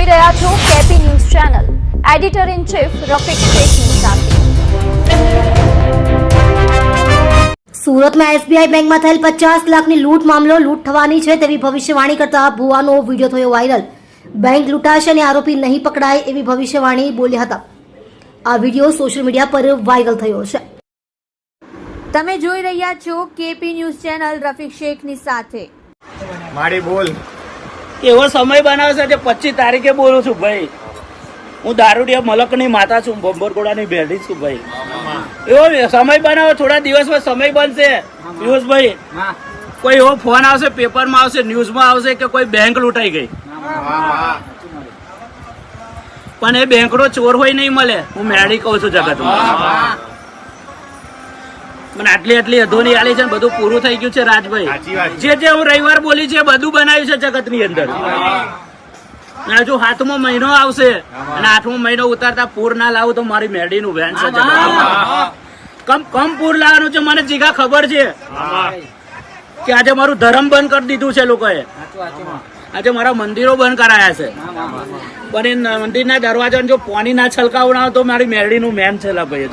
જોઈ રહ્યા છો KP news channel. Editor in chief Rafiq શેખની સાથે. સુરતમાં એસબીઆઈ બેંકમાં થયેલ 50 લાખની લૂંટ મામલો લૂંટ થવાની છે તેવી ભવિષ્યવાણી કરતા ભુવાનો વિડીયો થયો વાયરલ. બેંક લૂંટાશે અને આરોપી નહીં પકડાય એવી ભવિષ્યવાણી બોલ્યા હતા. આ વિડીયો સોશિયલ મીડિયા પર વાયરલ થયો છે. તમે જોઈ રહ્યા છો કેપી ન્યૂઝ ચેનલ રફીક શેખની સાથે. મારી બોલ એવો સમય બનાવશે કે 25 તારીખે બોલું છું ભાઈ. હું દારૂડિયા મલકની માતા છું, બોંબરગોડાની બેડી છું ભાઈ. એવો સમય બનાવો, થોડા દિવસમાં સમય બનશે પિયુષભાઈ. કોઈ એવો ફોન આવશે, પેપરમાં આવશે, ન્યૂઝમાં આવશે કે કોઈ બેંક લૂંટાઈ ગઈ, પણ એ બેંકનો ચોર હોય નહીં મળે. હું મેળી કહું છું જગતમાં. મને આટલી અધોની આલી છે, બધું પૂરું થઈ ગયું છે રાજભાઈ. જે હું રવિવાર બોલી છે બધું બનાવ્યું છે જગત ની અંદર. હજુ 7મો મહિનો આવશે અને 8મો મહિનો ઉતારતા પૂર ના લાવું તો મારી મેડીનું વેન છે. કમ પૂર લાવવાનું છે મને જીગા ખબર છે કે આજે મારું ધર્મ બંધ કરી દીધું છે લોકોએ. આજે મારા મંદિરો બંધ કરાયા છે, પણ એ મંદિરના દરવાજા જો પાણી ના છલકાવડાવો તો મારી મેરડીનું મેન છે ભાઈ.